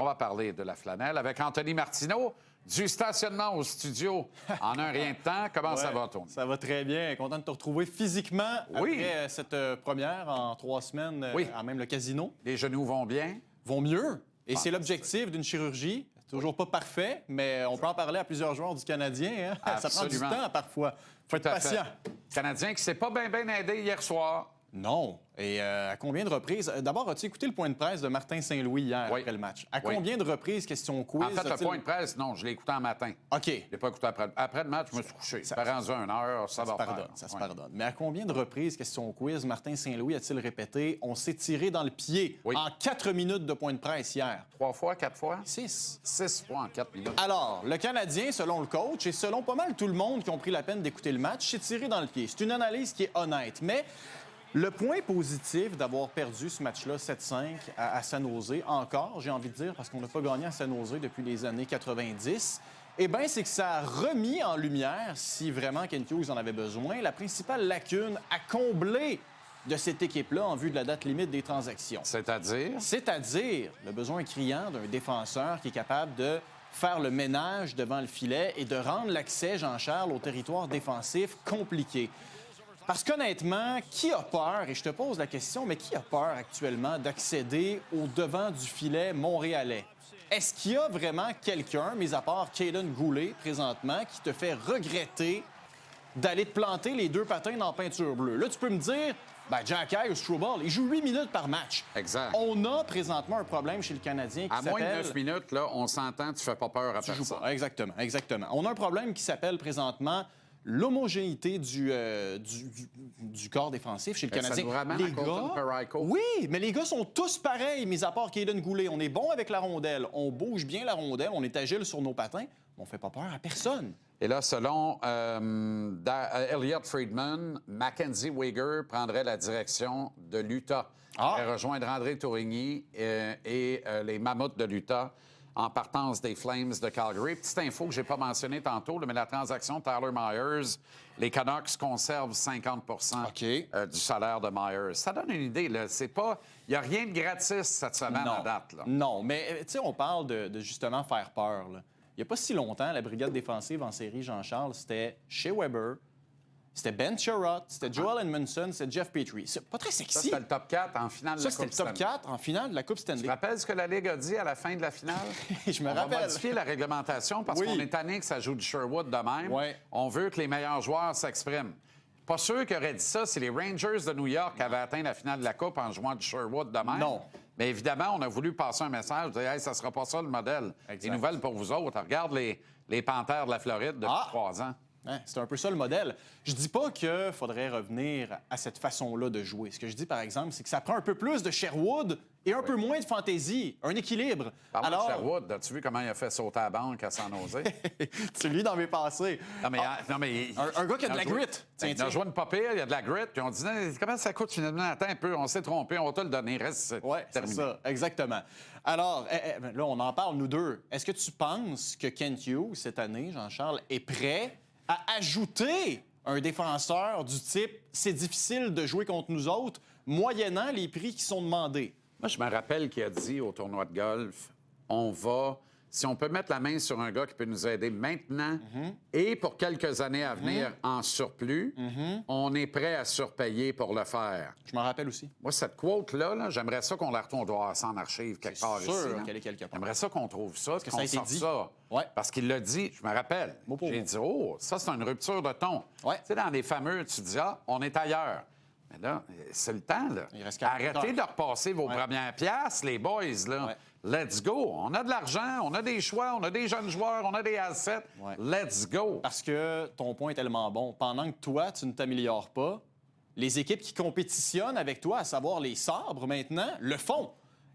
va parler de la flanelle avec Anthony Martineau du stationnement au studio en un rien de temps. Comment ça va, Tony? Ça va très bien. Content de te retrouver physiquement après cette première en 3 semaines à même le casino. Les genoux vont bien? Vont mieux. Et c'est l'objectif d'une chirurgie. Toujours pas parfait, mais on peut en parler à plusieurs joueurs du Canadien. Hein? Ça prend du temps parfois. Faut être patient. Canadien qui s'est pas bien aidé hier soir. Non. Et à combien de reprises? D'abord, as-tu écouté le point de presse de Martin Saint-Louis hier après le match? À combien de reprises, question quiz? En fait, le point de presse, non, je l'ai écouté en matin. OK. Je l'ai pas écouté après. Après le match, je me suis couché. Ça rendu 1 heure, ça va faire. Ça se pardonne. Mais à combien de reprises, question quiz, Martin Saint-Louis a-t-il répété « On s'est tiré dans le pied en 4 minutes de point de presse hier? » 3 fois, 4 fois? 6. 6 fois en 4 minutes. Alors, le Canadien, selon le coach et selon pas mal tout le monde qui ont pris la peine d'écouter le match, s'est tiré dans le pied. C'est une analyse qui est honnête, mais le point positif d'avoir perdu ce match-là 7-5 à San Jose, encore, j'ai envie de dire, parce qu'on n'a pas gagné à San Jose depuis les années 90, eh bien, c'est que ça a remis en lumière, si vraiment Kent Hughes en avait besoin, la principale lacune à combler de cette équipe-là en vue de la date limite des transactions. C'est-à-dire? C'est-à-dire le besoin criant d'un défenseur qui est capable de faire le ménage devant le filet et de rendre l'accès, Jean-Charles, au territoire défensif compliqué. Parce qu'honnêtement, qui a peur, et je te pose la question, mais qui a peur actuellement d'accéder au devant du filet montréalais? Est-ce qu'il y a vraiment quelqu'un, mis à part Caden Goulet, présentement, qui te fait regretter d'aller te planter les 2 patins dans peinture bleue? Là, tu peux me dire, Jacky ou Struble, ils jouent 8 minutes par match. Exact. On a présentement un problème chez le Canadien qui s'appelle... À moins de 9 minutes, là, on s'entend, tu fais pas peur à personne. Exactement. On a un problème qui s'appelle présentement l'homogénéité du corps défensif chez le Canadien. Ça nous ramène à Colton Parayko. Oui, mais les gars sont tous pareils, mis à part Caden Goulet. On est bon avec la rondelle, on bouge bien la rondelle, on est agile sur nos patins, mais on fait pas peur à personne. Et là, selon Elliot Friedman, Mackenzie Weegar prendrait la direction de l'Utah. Il va rejoindre André Tourigny et les Mammouths de l'Utah en partance des Flames de Calgary. Petite info que je n'ai pas mentionnée tantôt, mais la transaction Tyler Myers, les Canucks conservent 50 du salaire de Myers. Ça donne une idée. Il n'y a rien de gratis cette semaine à date. Là. Non, mais tu sais, on parle de justement faire peur. Là. Il n'y a pas si longtemps, la brigade défensive en série, Jean-Charles, c'était Shea Weber, c'était Ben Sherratt, c'était Joel Edmondson, c'était Jeff Petrie. C'est pas très sexy. Ça, c'était le top 4 en finale de la Coupe Stanley. Ça, c'était le top 4 en finale de la Coupe Stanley. Tu te rappelles ce que la Ligue a dit à la fin de la finale? Je me rappelle. On va modifier la réglementation parce qu'on est tanné que ça joue du Sherwood de même. Oui. On veut que les meilleurs joueurs s'expriment. Pas sûr qu'ils auraient dit ça si les Rangers de New York avaient atteint la finale de la Coupe en jouant du Sherwood de même. Non. Mais évidemment, on a voulu passer un message, dire hey, ça sera pas ça le modèle. Exact. Des nouvelles pour vous autres. Regarde les Panthères de la Floride depuis 3 ans. Hein, c'est un peu ça le modèle. Je dis pas qu'il faudrait revenir à cette façon-là de jouer. Ce que je dis, par exemple, c'est que ça prend un peu plus de Sherwood et un peu moins de fantaisie, un équilibre. Parlant de Sherwood, as-tu vu comment il a fait sauter à la banque à San Jose? Tu lis dans mes pensées. Non, mais un gars qui a de la grit. Il a joué une pas pire, il y a de la grit. Puis on dit comment ça coûte finalement? Attends un peu, on s'est trompé, on va te le donner. Reste c'est ça, exactement. Alors, là, on en parle, nous deux. Est-ce que tu penses que Kent Hughes, cette année, Jean-Charles, est prêt à ajouter un défenseur du type « c'est difficile de jouer contre nous autres », moyennant les prix qui sont demandés? Moi, je me rappelle qu'il a dit au tournoi de golf, si on peut mettre la main sur un gars qui peut nous aider maintenant et pour quelques années à venir en surplus, on est prêt à surpayer pour le faire. Je m'en rappelle aussi. Moi, cette quote-là, j'aimerais ça qu'on la retrouve. On doit avoir ça en archive quelque part ici. C'est sûr qu'elle est quelque part. J'aimerais ça qu'on trouve ça, que ça a été dit. Parce qu'il l'a dit, je me rappelle. J'ai dit, ça, c'est une rupture de ton. Tu sais, dans les fameux, tu dis, on est ailleurs. Mais là, c'est le temps, là. Arrêtez de repasser vos premières piastres, les boys, là. Let's go. On a de l'argent, on a des choix, on a des jeunes joueurs, on a des assets. Let's go. Parce que ton point est tellement bon. Pendant que toi, tu ne t'améliores pas, les équipes qui compétitionnent avec toi, à savoir les Sabres maintenant, le font.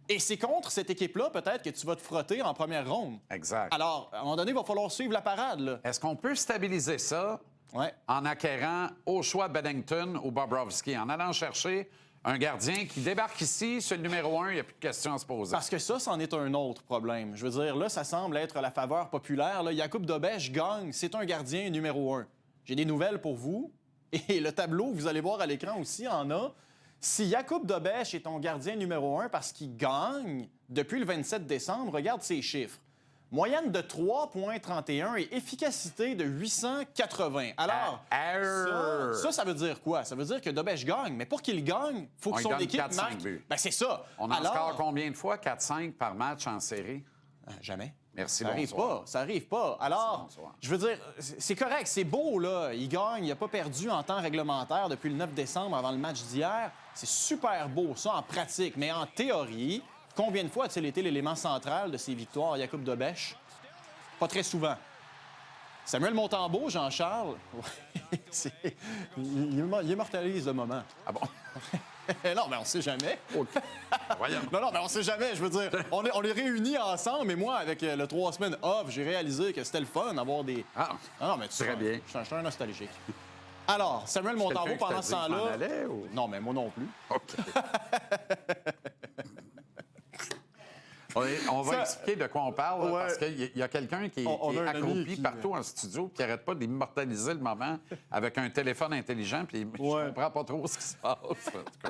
Et c'est contre cette équipe-là, peut-être, que tu vas te frotter en première ronde. Exact. Alors, à un moment donné, il va falloir suivre la parade, là. Est-ce qu'on peut stabiliser ça en acquérant au choix Bennington ou Bobrovsky, en allant chercher un gardien qui débarque ici, c'est le numéro 1, il n'y a plus de questions à se poser. Parce que ça, c'en est un autre problème. Je veux dire, là, ça semble être la faveur populaire. Là, Jakub Dobeš gagne, c'est un gardien numéro 1. J'ai des nouvelles pour vous. Et le tableau, vous allez voir à l'écran aussi, en a. Si Jakub Dobeš est ton gardien numéro 1 parce qu'il gagne depuis le 27 décembre, regarde ses chiffres. Moyenne de 3,31 et efficacité de 880. Alors, ça veut dire quoi? Ça veut dire que Dobeš gagne. Mais pour qu'il gagne, il faut que son équipe marque. Ben, c'est ça. On en score combien de fois? 4-5 par match en série? Jamais. Merci, Ça arrive pas. Alors, je veux dire, c'est correct, c'est beau, là. Il gagne, il n'a pas perdu en temps réglementaire depuis le 9 décembre avant le match d'hier. C'est super beau, ça, en pratique. Mais en théorie, combien de fois a-t-il été l'élément central de ces victoires, Jakub Dobeš? Pas très souvent. Samuel Montembeault, Jean-Charles, il immortalise le moment. Ah bon? Non, mais on sait jamais. Voyons. Non, mais on sait jamais. Je veux dire, on est réunis ensemble, mais moi, avec le 3 semaines off, j'ai réalisé que c'était le fun d'avoir des... Ah, non, mais tu très bien. Je suis un nostalgique. Alors, Samuel Montembeault, pendant ce temps-là... Ou... Non, mais moi non plus. OK. On va expliquer de quoi on parle, là, parce qu'il y a quelqu'un qui est accroupi partout en studio qui n'arrête pas d'immortaliser le moment avec un téléphone intelligent, puis je ne comprends pas trop ce qui se passe. En tout cas.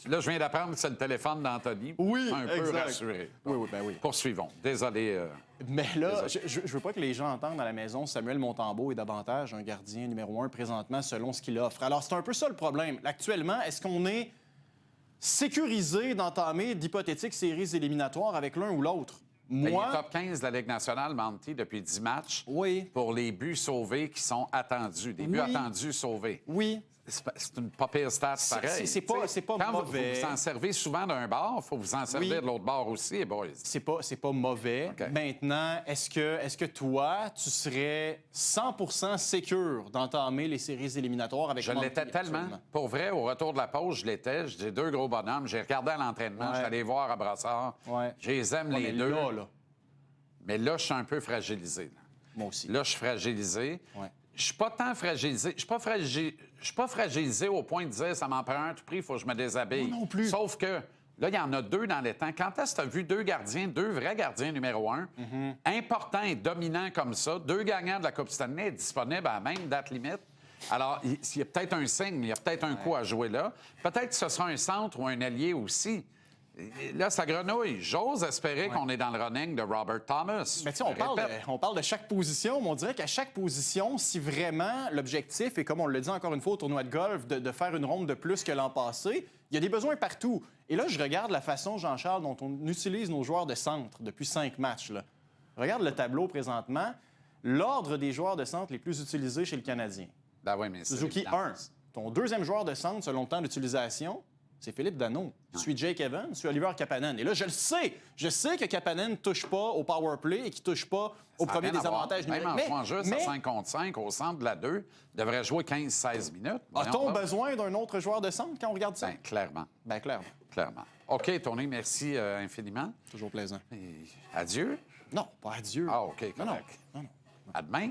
Là, je viens d'apprendre que c'est le téléphone d'Anthony. Oui, un peu rassuré. Oui, ben oui. Poursuivons. Désolé. Mais là, je veux pas que les gens entendent à la maison Samuel Montembeault est davantage un gardien numéro 1 présentement selon ce qu'il offre. Alors, c'est un peu ça le problème. Actuellement, est-ce qu'on est sécurisé d'entamer d'hypothétiques séries éliminatoires avec l'un ou l'autre? Moi... Il est top 15 de la Ligue nationale, Monty, depuis 10 matchs. Oui. Pour les buts sauvés qui sont attendus. Des buts attendus sauvés. Oui. C'est une pas pire stat pareil. C'est pas quand mauvais. Vous en servez souvent d'un bord, il faut vous en servir de l'autre bord aussi, boys. C'est pas mauvais. Okay. Maintenant, est-ce que toi, tu serais 100% sécure d'entamer les séries éliminatoires avec Je l'étais tellement. Absolument. Pour vrai, au retour de la pause, je l'étais. J'ai 2 gros bonhommes. J'ai regardé à l'entraînement. Je suis allé voir à Brassard. Je les aime les deux. Mais là, je suis un peu fragilisé. Là. Moi aussi. Là, je suis fragilisé. Je suis pas tant fragilisé. Je suis pas fragilisé au point de dire ça m'en prend un tout prix, il faut que je me déshabille. Moi non plus. Sauf que là, il y en a 2 dans les temps. Quand est-ce que tu as vu 2 gardiens, 2 vrais gardiens numéro 1, importants et dominants comme ça, 2 gagnants de la Coupe Stanley disponibles à la même date limite? Alors, il y a peut-être un signe, il y a peut-être un coup à jouer là. Peut-être que ce sera un centre ou un allié aussi. Là, ça grenouille. J'ose espérer qu'on est dans le running de Robert Thomas. Mais tu sais, on parle de chaque position, mais on dirait qu'à chaque position, si vraiment l'objectif est, comme on le dit encore une fois au tournoi de golf, de faire une ronde de plus que l'an passé, il y a des besoins partout. Et là, je regarde la façon, Jean-Charles, dont on utilise nos joueurs de centre depuis 5 matchs. Là. Regarde le tableau présentement. L'ordre des joueurs de centre les plus utilisés chez le Canadien. Ben oui, mais Suzuki 1. Ton 2e joueur de centre, selon le temps d'utilisation, c'est Philippe Danault. Je suis Jake Evans, je suis Oliver Kapanen. Et là, je le sais. Je sais que Kapanen ne touche pas au power play et qu'il ne touche pas au premier des avantages numériques. Même en juste à 5 contre 5, au centre de la 2, devrait jouer 15-16 minutes. A-t-on besoin d'un autre joueur de centre quand on regarde ça? Bien, clairement. Bien, clairement. Clairement. OK, Tony, merci infiniment. Toujours plaisant. Et adieu? Non, pas adieu. Ah, OK, correct. Non. À demain?